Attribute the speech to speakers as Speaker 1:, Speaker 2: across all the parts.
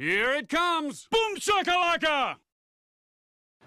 Speaker 1: Here it comes! Boom shakalaka!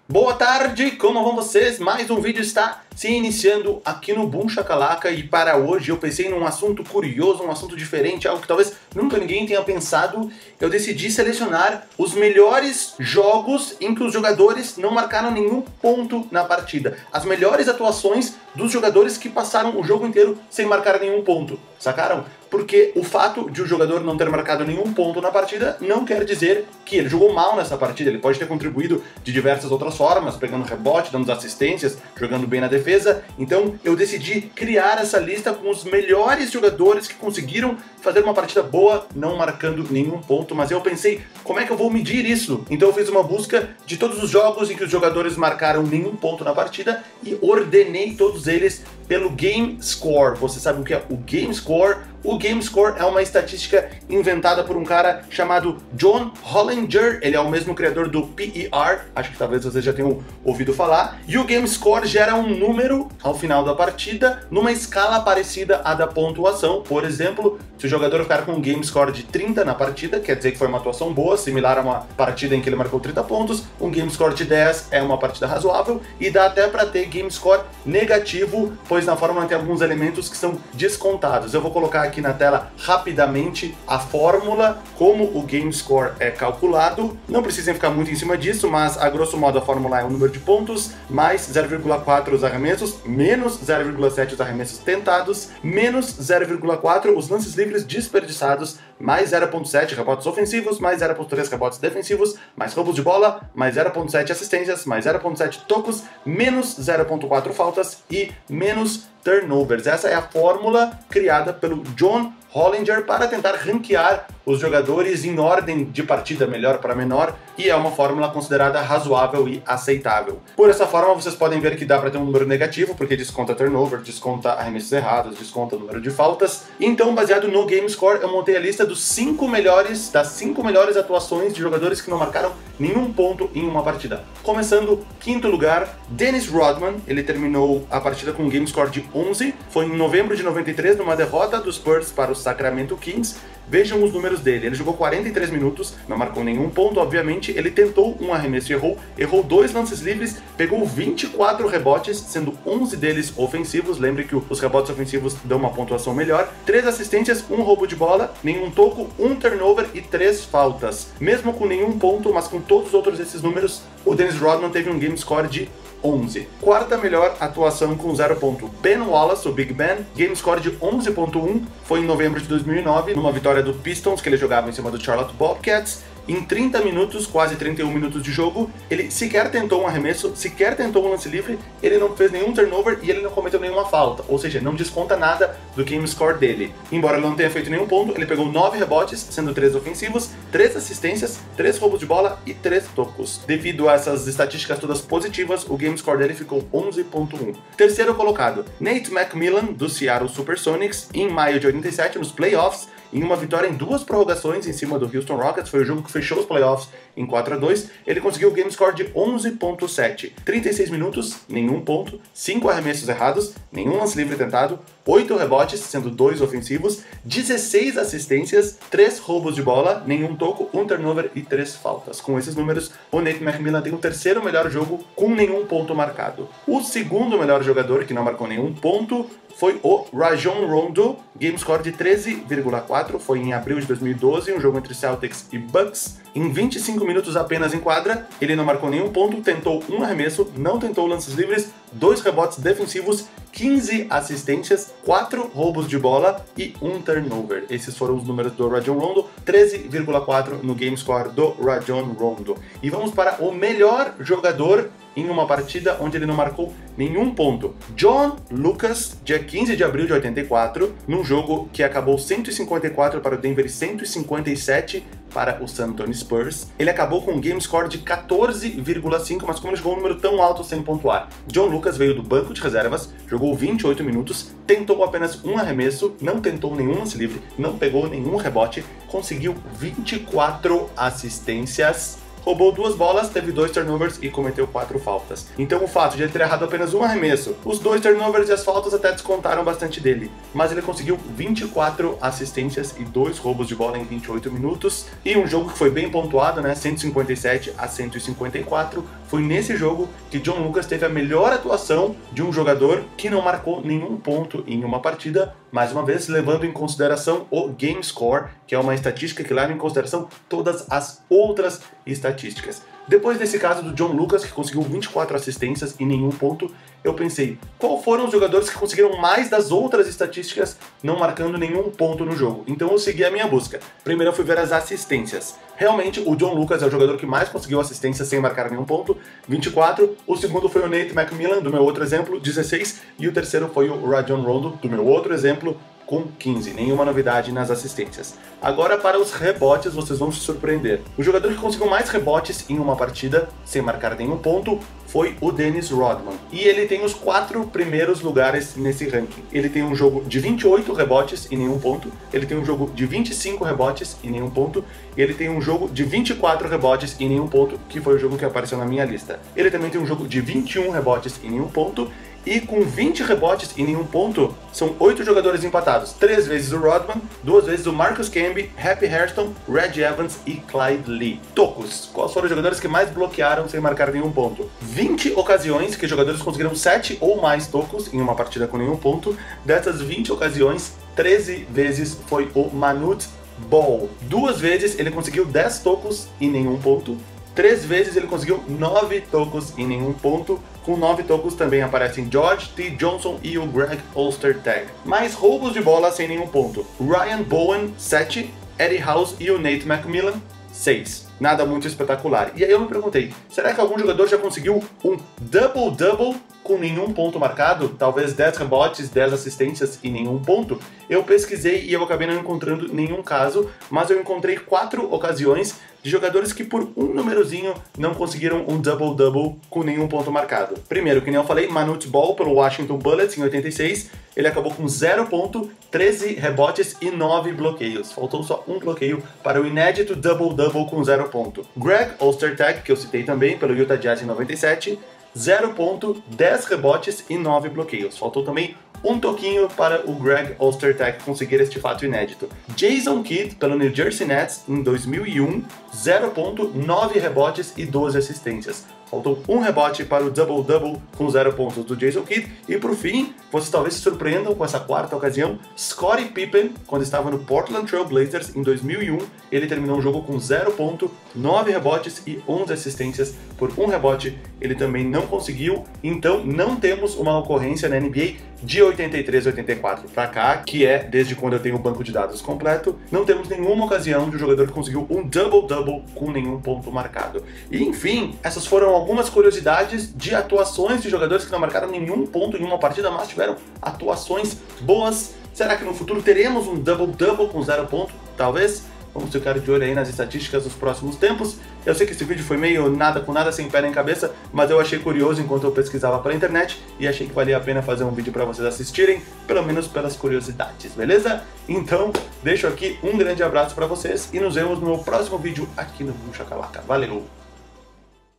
Speaker 2: Boa tarde, como vão vocês? Mais um vídeo está se iniciando aqui no Boom Shakalaka e para hoje eu pensei num assunto curioso, um assunto diferente, algo que talvez nunca ninguém tenha pensado. Eu decidi selecionar os melhores jogos em que os jogadores não marcaram nenhum ponto na partida. As melhores atuações dos jogadores que passaram o jogo inteiro sem marcar nenhum ponto, sacaram? Porque o fato de o jogador não ter marcado nenhum ponto na partida não quer dizer que ele jogou mal nessa partida. Ele pode ter contribuído de diversas outras formas, pegando rebote, dando assistências, jogando bem na defesa. Então eu decidi criar essa lista com os melhores jogadores que conseguiram fazer uma partida boa, não marcando nenhum ponto. Mas eu pensei, como é que eu vou medir isso? Então eu fiz uma busca de todos os jogos em que os jogadores marcaram nenhum ponto na partida e ordenei todos eles pelo Game Score. Você sabe o que é o Game Score? O Game Score é uma estatística inventada por um cara chamado John Hollinger. Ele é o mesmo criador do PER, acho que talvez vocês já tenham ouvido falar. E o Game Score gera um número ao final da partida numa escala parecida à da pontuação. Por exemplo, se o jogador ficar com um Game Score de 30 na partida, quer dizer que foi uma atuação boa, similar a uma partida em que ele marcou 30 pontos. Um Game Score de 10 é uma partida razoável e dá até para ter Game Score negativo, pois na fórmula tem alguns elementos que são descontados. Eu vou colocar aqui na tela rapidamente a fórmula, como o Game Score é calculado. Não precisem ficar muito em cima disso, mas a grosso modo a fórmula é o número de pontos, mais 0,4 os arremessos, menos 0,7 os arremessos tentados, menos 0,4 os lances livres desperdiçados, mais 0,7 rebotes ofensivos, mais 0,3 rebotes defensivos, mais roubos de bola, mais 0,7 assistências, mais 0,7 tocos, menos 0,4 faltas e menos turnovers. Essa é a fórmula criada pelo John Hollinger para tentar ranquear os jogadores em ordem de partida, melhor para menor, e é uma fórmula considerada razoável e aceitável. Por essa forma, vocês podem ver que dá para ter um número negativo, porque desconta turnover, desconta arremessos errados, desconta o número de faltas. Então, baseado no Game Score, eu montei a lista das 5 melhores atuações de jogadores que não marcaram nenhum ponto em uma partida. Começando, quinto lugar, Dennis Rodman. Ele terminou a partida com um Game Score de 11. Foi em novembro de 93, numa derrota dos Spurs para o Sacramento Kings. Vejam os números dele. Ele jogou 43 minutos, não marcou nenhum ponto, obviamente. Ele tentou um arremesso e errou 2 lances livres, pegou 24 rebotes, sendo 11 deles ofensivos. Lembre que os rebotes ofensivos dão uma pontuação melhor. 3 assistências, 1 roubo de bola, nenhum toco, 1 turnover e 3 faltas. Mesmo com nenhum ponto, mas com todos os outros esses números, o Dennis Rodman teve um game score de 11. Quarta melhor atuação com 0 ponto, Ben Wallace, o Big Ben, game score de 11.1, foi em novembro de 2009, numa vitória do Pistons, que ele jogava em cima do Charlotte Bobcats. Em 30 minutos, quase 31 minutos de jogo, ele sequer tentou um arremesso, sequer tentou um lance livre, ele não fez nenhum turnover e ele não cometeu nenhuma falta, ou seja, não desconta nada do game score dele. Embora ele não tenha feito nenhum ponto, ele pegou 9 rebotes, sendo 3 ofensivos, 3 assistências, 3 roubos de bola e 3 tocos. Devido a essas estatísticas todas positivas, o game score dele ficou 11.1. Terceiro colocado, Nate McMillan, do Seattle Supersonics, em maio de 87, nos playoffs, em uma vitória em 2 prorrogações em cima do Houston Rockets. Foi o jogo que fechou os playoffs em 4-2, ele conseguiu o game score de 11.7, 36 minutos, nenhum ponto, 5 arremessos errados, nenhum lance livre tentado, 8 rebotes, sendo 2 ofensivos, 16 assistências, 3 roubos de bola, nenhum toco, 1 turnover e 3 faltas. Com esses números, o Nate McMillan tem o terceiro melhor jogo com nenhum ponto marcado. O segundo melhor jogador que não marcou nenhum ponto foi o Rajon Rondo, game score de 13,4, foi em abril de 2012, um jogo entre Celtics e Bucks. Em 25 minutos apenas em quadra, ele não marcou nenhum ponto, tentou um arremesso, não tentou lances livres, 2 rebotes defensivos, 15 assistências, 4 roubos de bola e 1 turnover. Esses foram os números do Rajon Rondo, 13,4 no game score do Rajon Rondo. E vamos para o melhor jogador em uma partida onde ele não marcou nenhum ponto. John Lucas, dia 15 de abril de 84, num jogo que acabou 154 para o Denver e 157 para o San Antonio Spurs. Ele acabou com um game score de 14,5, mas como ele jogou um número tão alto sem pontuar. John Lucas veio do banco de reservas, jogou 28 minutos, tentou apenas um arremesso, não tentou nenhum lance livre, não pegou nenhum rebote, conseguiu 24 assistências, roubou 2 bolas, teve 2 turnovers e cometeu 4 faltas. Então o fato de ele ter errado apenas um arremesso, os 2 turnovers e as faltas até descontaram bastante dele, mas ele conseguiu 24 assistências e 2 roubos de bola em 28 minutos, e um jogo que foi bem pontuado, né, 157 a 154, foi nesse jogo que John Lucas teve a melhor atuação de um jogador que não marcou nenhum ponto em uma partida, mais uma vez levando em consideração o Game Score, que é uma estatística que leva em consideração todas as outras estatísticas. Depois desse caso do John Lucas, que conseguiu 24 assistências e nenhum ponto, eu pensei, qual foram os jogadores que conseguiram mais das outras estatísticas não marcando nenhum ponto no jogo? Então eu segui a minha busca. Primeiro eu fui ver as assistências. Realmente, o John Lucas é o jogador que mais conseguiu assistência sem marcar nenhum ponto, 24. O segundo foi o Nate McMillan, do meu outro exemplo, 16. E o terceiro foi o Rajon Rondo, do meu outro exemplo, com 15, nenhuma novidade nas assistências. Agora para os rebotes, vocês vão se surpreender. O jogador que conseguiu mais rebotes em uma partida, sem marcar nenhum ponto, foi o Dennis Rodman. E ele tem os 4 primeiros lugares nesse ranking. Ele tem um jogo de 28 rebotes e nenhum ponto, ele tem um jogo de 25 rebotes e nenhum ponto, e ele tem um jogo de 24 rebotes e nenhum ponto, que foi o jogo que apareceu na minha lista. Ele também tem um jogo de 21 rebotes e nenhum ponto, e com 20 rebotes e nenhum ponto, são 8 jogadores empatados. 3 vezes o Rodman, 2 vezes o Marcus Camby, Happy Hairston, Red Evans e Clyde Lee. Tocos. Quais foram os jogadores que mais bloquearam sem marcar nenhum ponto? 20 ocasiões que jogadores conseguiram 7 ou mais tocos em uma partida com nenhum ponto. Dessas 20 ocasiões, 13 vezes foi o Manute Bol. 2 vezes ele conseguiu 10 tocos e nenhum ponto. 3 vezes ele conseguiu 9 tocos e nenhum ponto. Com 9 tocos também aparecem George T. Johnson e o Greg Ostertag. Mais roubos de bola sem nenhum ponto. Ryan Bowen, 7. Eddie House e o Nate McMillan, 6. Nada muito espetacular. E aí eu me perguntei, será que algum jogador já conseguiu um double-double com nenhum ponto marcado? Talvez 10 rebotes, 10 assistências e nenhum ponto? Eu pesquisei e eu acabei não encontrando nenhum caso, mas eu encontrei 4 ocasiões de jogadores que por um númerozinho não conseguiram um double-double com nenhum ponto marcado. Primeiro, que nem eu falei, Manute Bol pelo Washington Bullets em 86, ele acabou com 0 ponto, 13 rebotes e 9 bloqueios. Faltou só um bloqueio para o inédito double-double com 0 ponto. Greg Ostertag, que eu citei também pelo Utah Jazz em 97, 0 ponto, 10 rebotes e 9 bloqueios. Faltou também um toquinho para o Greg Ostertag conseguir este fato inédito. Jason Kidd, pelo New Jersey Nets, em 2001, 0 ponto, 9 rebotes e 12 assistências. Faltou um rebote para o double-double com 0 pontos do Jason Kidd. E por fim, vocês talvez se surpreendam com essa 4ª ocasião, Scottie Pippen, quando estava no Portland Trail Blazers em 2001, ele terminou o jogo com 0 ponto, 9 rebotes e 11 assistências. Por um rebote, ele também não conseguiu. Então não temos uma ocorrência na NBA de 83 e 84 para cá, que é desde quando eu tenho o banco de dados completo, não temos nenhuma ocasião de um jogador que conseguiu um double-double com nenhum ponto marcado. E enfim, essas foram algumas curiosidades de atuações de jogadores que não marcaram nenhum ponto em uma partida, mas tiveram atuações boas. Será que no futuro teremos um double-double com 0 ponto? Talvez. Vamos ficar de olho aí nas estatísticas dos próximos tempos. Eu sei que esse vídeo foi meio nada com nada, sem pé nem cabeça, mas eu achei curioso enquanto eu pesquisava pela internet e achei que valia a pena fazer um vídeo para vocês assistirem, pelo menos pelas curiosidades, beleza? Então, deixo aqui um grande abraço para vocês e nos vemos no meu próximo vídeo aqui no Boom Shakalaka. Valeu!